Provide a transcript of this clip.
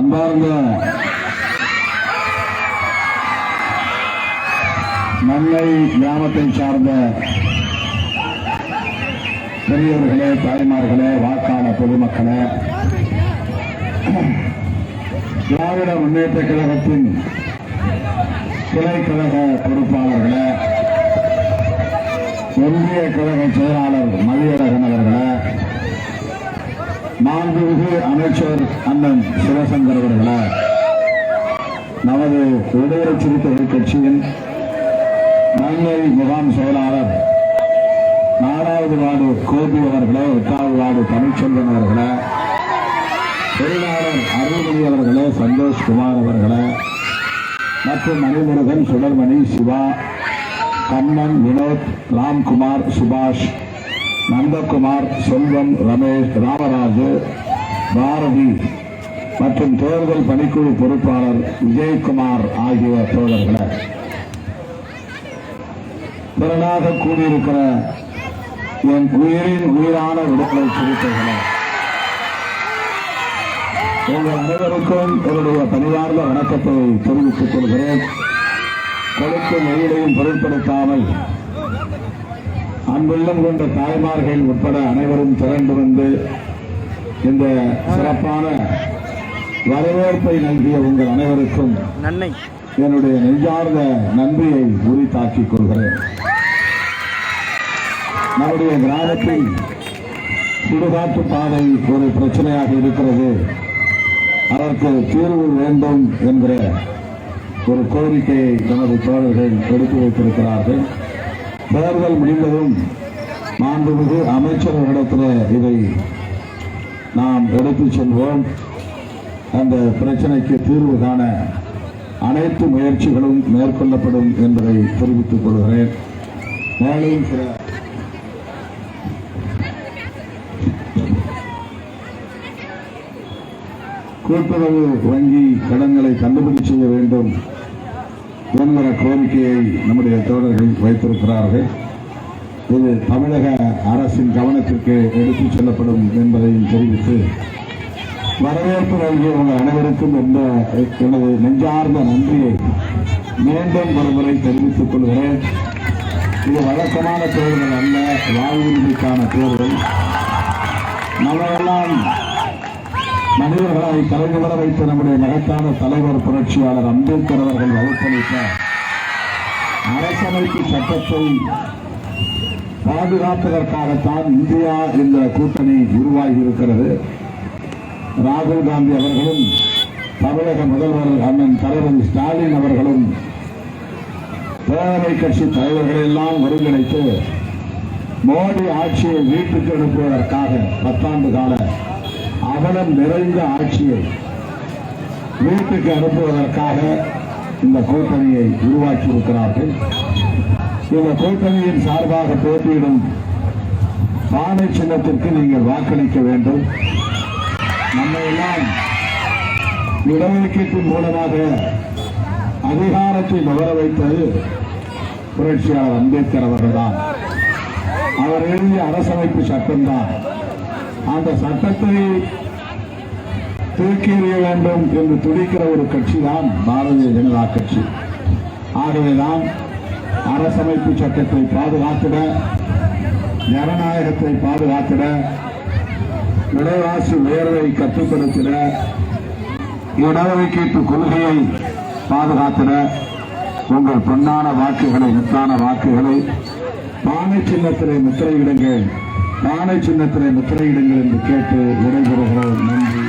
அன்பார்ந்த நன்மை கிராமத்தை சார்ந்த பெரியவர்களே, தாய்மார்களே, வாக்காளர் பொதுமக்களே, திராவிட முன்னேற்ற கழகத்தின் கிளை கழக பொறுப்பாளர்களே, ஒன்றிய கழக செயலாளர் மதியழகன் அவர்களே, மாண்புமிகு அமைச்சர் அண்ணன் சிவசங்கர் அவர்களே, நமது விடுதலை சிறுத்தைகள் கட்சியின் நன்மை முகாம் செயலாளர் 4வது வார்டு கோபி அவர்களே, 8வது வார்டு தமிழ்ச்செல்வன் அவர்களே, தொழிலாளர் அருள்மொழி அவர்களே, சந்தோஷ்குமார் அவர்களே, மற்றும் மணிமுருகன், சுடர்மணி, சிவா, கண்ணன், வினோத், ராம்குமார், சுபாஷ், நந்தகுமார், செல்வம், ரமேஷ், ராமராஜு, பாரதி மற்றும் தேர்தல் பணிக்குழு பொறுப்பாளர் விஜயகுமார் ஆகிய தோழர்களே, திரளாக கூடியிருக்கிற என் உயிரின் உயிரான விடுதலை சிறுத்தைகளே, உங்கள் அனைவருக்கும் என்னுடைய பணியார்ந்த வணக்கத்தை தெரிவித்துக் கொள்கிறேன். கொடுக்கும் வெயிலையும் பொருட்படுத்தாமல் அன்புள்ளம் கொண்ட தாய்மார்கள் உட்பட அனைவரும் திரண்டு வந்து இந்த சிறப்பான வரவேற்பை நல்கிய உங்கள் அனைவருக்கும் என்னுடைய நெஞ்சார்ந்த நன்றியை உரித்தாக்கிக் கொள்கிறேன். நம்முடைய கிராமத்தில் சுடுகாட்டு பாதை ஒரு பிரச்சனையாக இருக்கிறது. அதற்கு தீர்வு வேண்டும் என்கிற ஒரு கோரிக்கையை நமது தோழர்கள் எடுத்து வைத்திருக்கிறார்கள். தேர்தல் முடிந்ததும் மாண்புமிகு அமைச்சர்களிடத்தில் இதை நாம் எடுத்துச் செல்வோம். அந்த பிரச்சனைக்கு தீர்வு காண அனைத்து முயற்சிகளும் மேற்கொள்ளப்படும் என்பதை தெரிவித்துக் கொள்கிறேன். மேலும் சில கூட்டுறவு வங்கி கடன்களை தள்ளுபடி செய்ய வேண்டும் என்கிற கோரிக்கையை நம்முடைய தோழர்கள் வைத்திருக்கிறார்கள். இது தமிழக அரசின் கவனத்திற்கு எடுத்துச் செல்லப்படும் என்பதையும் தெரிவித்து வரவேற்பு நல்கிய உங்கள் அனைவருக்கும் எனது நெஞ்சார்ந்த நன்றியை மீண்டும் ஒருமுறை தெரிவித்துக் கொள்கிறேன். இது வழக்கமான தேர்தல் அல்ல, வாழ்வுரிமைக்கான தேர்தல். நம்மெல்லாம் மனிதர்களை தலைநிவர வைத்த நம்முடைய மகத்தான தலைவர் புரட்சியாளர் அம்பேத்கர் அவர்கள் வகுப்பளித்த அரசமைப்பு சட்டத்தை பாதுகாப்பதற்காகத்தான் இந்தியா இந்த கூட்டணி உருவாகி இருக்கிறது. ராகுல் காந்தி அவர்களும் தமிழக முதல்வர் அண்ணன் தளபதி ஸ்டாலின் அவர்களும் பேரவை கட்சி தலைவர்கள் எல்லாம் ஒருங்கிணைத்து மோடி ஆட்சியை வீட்டுக்கு அனுப்புவதற்காக 10 ஆண்டு கால அவலம் நிறைந்த ஆட்சியை வீட்டுக்கு அனுப்புவதற்காக இந்த கூட்டணியை உருவாக்கியிருக்கிறார்கள். இந்த கூட்டணியின் சார்பாக போட்டியிடும் பானை சின்னத்திற்கு நீங்கள் வாக்களிக்க வேண்டும். நம்மையெல்லாம் இடஒதுக்கீட்டின் மூலமாக அதிகாரத்தை நுகர வைத்தது புரட்சியாளர் அம்பேத்கர் அவர்கள்தான். அவர் எழுதிய அரசமைப்பு சட்டம்தான். அந்த சட்டத்தை தூக்கி எறிய வேண்டும் என்று துடிக்கிற ஒரு கட்சி தான் பாரதிய ஜனதா கட்சி. ஆகவேதான் அரசமைப்பு சட்டத்தை பாதுகாத்திட, ஜனநாயகத்தை பாதுகாத்திட, விலைவாசி உயர்வை கட்டுப்படுத்திட, இடஒதுக்கீட்டு கொள்கையை பாதுகாத்திட உங்கள் பொன்னான வாக்குகளை, முத்தான வாக்குகளை பானை சின்னத்திலே முத்திரையிடுங்கள், பானை சின்னத்திலே முத்திரையிடுங்கள் என்று கேட்டு விடைபெறுகிறோம். நன்றி.